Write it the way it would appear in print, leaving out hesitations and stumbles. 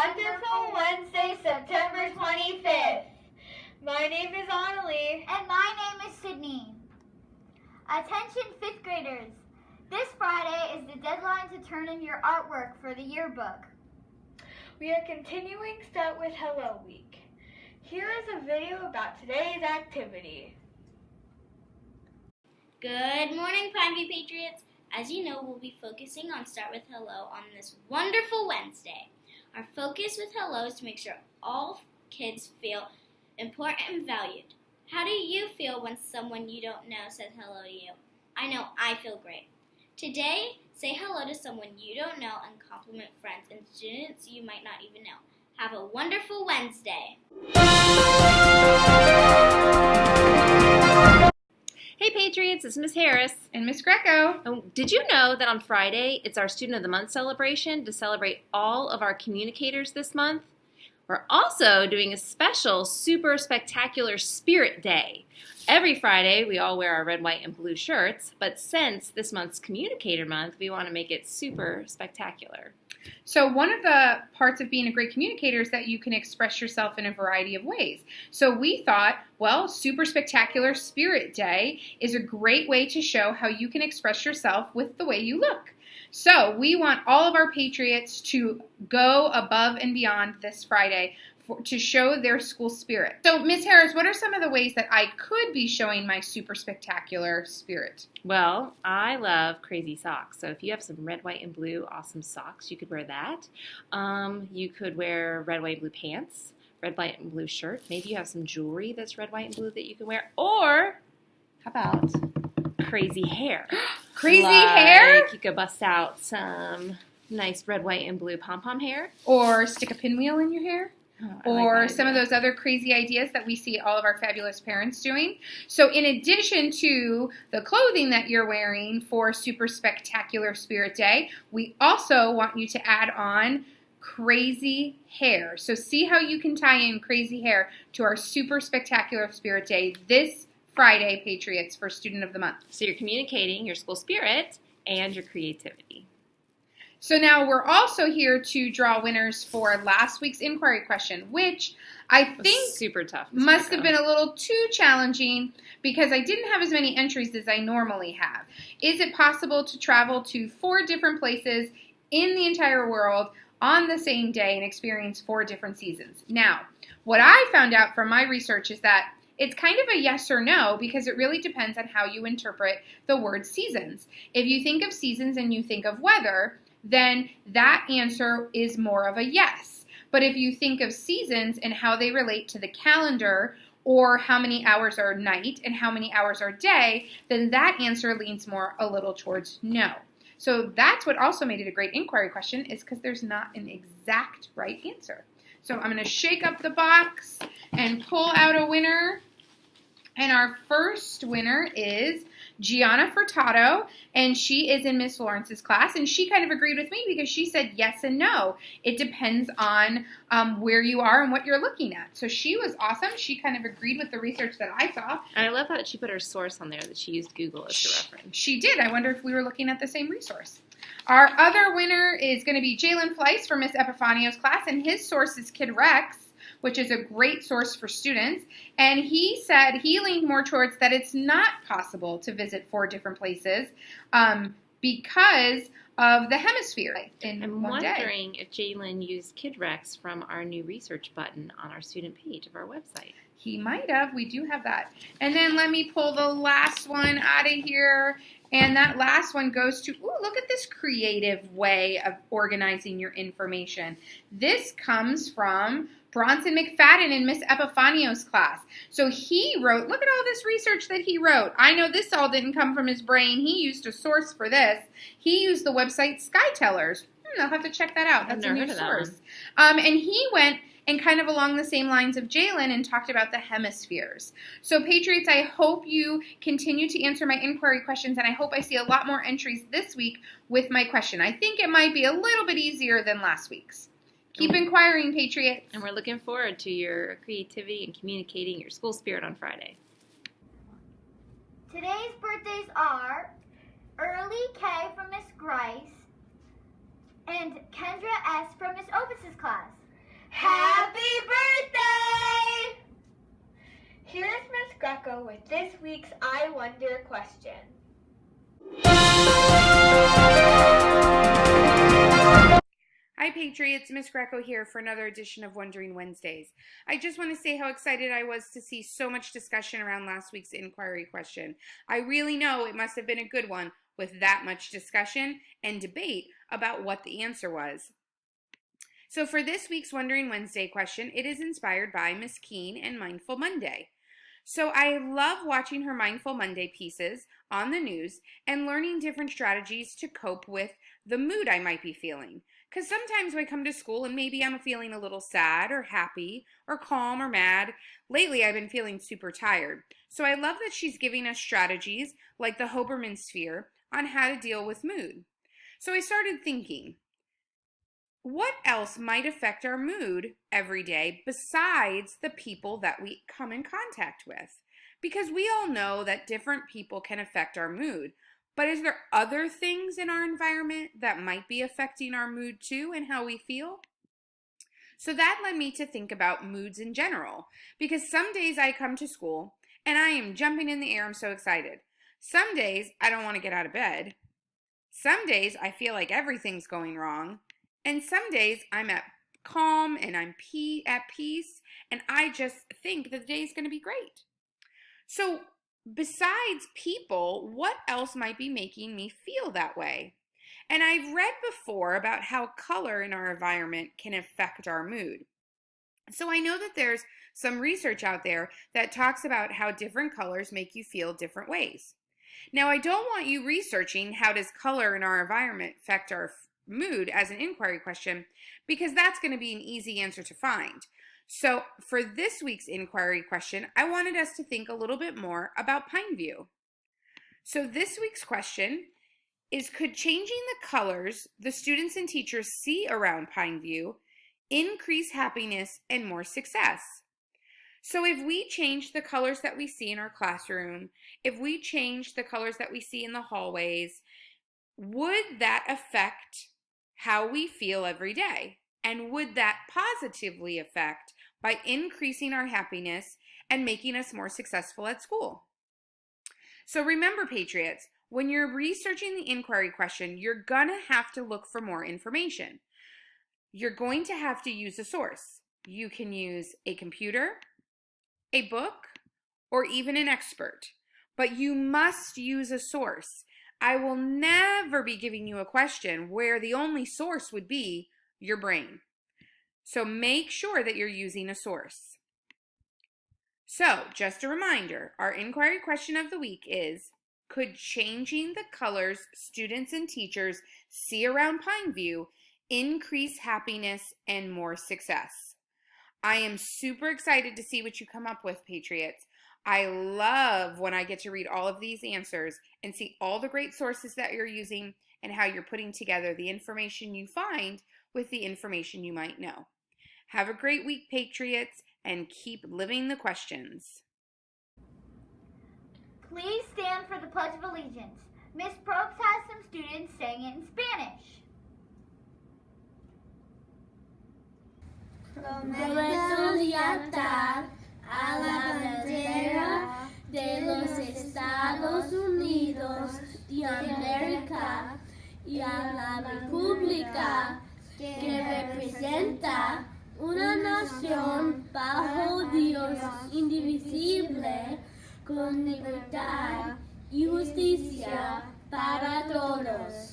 wonderful Wednesday, September 25th. My name is Annalie. And my name is Sydney. Attention 5th graders. This Friday is the deadline to turn in your artwork for the yearbook. We are continuing Start with Hello Week. Here is a video about today's activity. Good morning, Pineview Patriots. As you know, we'll be focusing on Start with Hello on this wonderful Wednesday. Our focus with Hello is to make sure all kids feel important and valued. How do you feel when someone you don't know says hello to you? I know I feel great. Today, say hello to someone you don't know and compliment friends and students you might not even know. Have a wonderful Wednesday. Hey Patriots, it's Miss Harris. And Miss Greco. And did you know that on Friday it's our Student of the Month celebration to celebrate all of our communicators this month? We're also doing a special super spectacular Spirit Day. Every Friday we all wear our red, white, and blue shirts, but since this month's Communicator Month, we want to make it super spectacular. So one of the parts of being a great communicator is that you can express yourself in a variety of ways. So we thought, well, Super Spectacular Spirit Day is a great way to show how you can express yourself with the way you look. So we want all of our Patriots to go above and beyond this Friday to show their school spirit. So, Miss Harris, what are some of the ways that I could be showing my super spectacular spirit? Well, I love crazy socks. So if you have some red, white, and blue awesome socks, you could wear that. You could wear red, white, and blue pants, red, white, and blue shirt. Maybe you have some jewelry that's red, white, and blue that you can wear. Or how about crazy hair? Crazy hair? You could bust out some nice red, white, and blue pom-pom hair. Or stick a pinwheel in your hair? Oh, Or some of those other crazy ideas that we see all of our fabulous parents doing. So in addition to the clothing that you're wearing for Super Spectacular Spirit Day, we also want you to add on crazy hair. So see how you can tie in crazy hair to our Super Spectacular Spirit Day this Friday, Patriots, for Student of the Month. So you're communicating your school spirit and your creativity. So now we're also here to draw winners for last week's inquiry question, which I think super tough. Must have been a little too challenging because I didn't have as many entries as I normally have. Is it possible to travel to 4 different places in the entire world on the same day and experience 4 different seasons? Now, what I found out from my research is that it's kind of a yes or no because it really depends on how you interpret the word seasons. If you think of seasons and you think of weather, then that answer is more of a yes. But if you think of seasons and how they relate to the calendar or how many hours are night and how many hours are day, then that answer leans more a little towards no. So that's what also made it a great inquiry question, is because there's not an exact right answer. So I'm going to shake up the box and pull out a winner. And our first winner is Gianna Furtado, and she is in Miss Lawrence's class, and she kind of agreed with me because she said yes and no. It depends on where you are and what you're looking at. So she was awesome. She kind of agreed with the research that I saw. And I love that she put her source on there, that she used Google as a reference. She did. I wonder if we were looking at the same resource. Our other winner is going to be Jalen Fleiss from Miss Epifanio's class, and his source is Kid Rex, which is a great source for students. And he said he leaned more towards that it's not possible to visit 4 different places because of the hemisphere in I'm one day. wondering if Jalen used Kid Rex from our new research button on our student page of our website. He might have. We do have that. And then let me pull the last one out of here. And that last one goes to, ooh, look at this creative way of organizing your information. This comes from Bronson McFadden in Miss Epifanio's class. So he wrote, look at all this research that he wrote. I know this all didn't come from his brain. He used a source for this. He used the website Skytellers. I'll have to check that out. That's a new source. And he went and kind of along the same lines of Jalen and talked about the hemispheres. So Patriots, I hope you continue to answer my inquiry questions, and I hope I see a lot more entries this week with my question. I think it might be a little bit easier than last week's. Keep inquiring, Patriots. And we're looking forward to your creativity and communicating your school spirit on Friday. Today's birthdays are Early K from Miss Grice and Kendra S. from Miss Opus's class. Happy birthday! Here's Miss Greco with this week's I Wonder question. Hi Patriots, Miss Greco here for another edition of Wondering Wednesdays. I just want to say how excited I was to see so much discussion around last week's inquiry question. I really know it must have been a good one with that much discussion and debate about what the answer was. So for this week's Wondering Wednesday question, it is inspired by Miss Keene and Mindful Monday. So I love watching her Mindful Monday pieces on the news and learning different strategies to cope with the mood I might be feeling. Because sometimes I come to school and maybe I'm feeling a little sad or happy or calm or mad. Lately I've been feeling super tired. So I love that she's giving us strategies like the Hoberman sphere on how to deal with mood. So I started thinking, what else might affect our mood every day besides the people that we come in contact with? Because we all know that different people can affect our mood. But is there other things in our environment that might be affecting our mood too and how we feel? So that led me to think about moods in general. Because some days I come to school and I am jumping in the air, I'm so excited. Some days I don't want to get out of bed. Some days I feel like everything's going wrong. And some days I'm calm and I'm at peace and I just think that the day's going to be great. So besides people, what else might be making me feel that way? And I've read before about how color in our environment can affect our mood. So I know that there's some research out there that talks about how different colors make you feel different ways. Now, I don't want you researching how does color in our environment affect our mood as an inquiry question, because that's going to be an easy answer to find. So for this week's inquiry question, I wanted us to think a little bit more about Pineview. So this week's question is, could changing the colors the students and teachers see around Pineview increase happiness and more success? So if we change the colors that we see in our classroom, if we change the colors that we see in the hallways, would that affect how we feel every day? And would that positively affect by increasing our happiness and making us more successful at school? So remember, Patriots, when you're researching the inquiry question, you're going to have to look for more information. You're going to have to use a source. You can use a computer, a book, or even an expert. But you must use a source. I will never be giving you a question where the only source would be your brain. So make sure that you're using a source. So just a reminder, our inquiry question of the week is, could changing the colors students and teachers see around Pineview increase happiness and more success? I am super excited to see what you come up with, Patriots. I love when I get to read all of these answers and see all the great sources that you're using and how you're putting together the information you find with the information you might know. Have a great week, Patriots, and keep living the questions. Please stand for the Pledge of Allegiance. Miss Probst has some students saying it in Spanish. Prometo lealtad a la bandera de los Estados Unidos de América y a la República que representa una nación bajo Dios indivisible, con libertad y justicia para todos.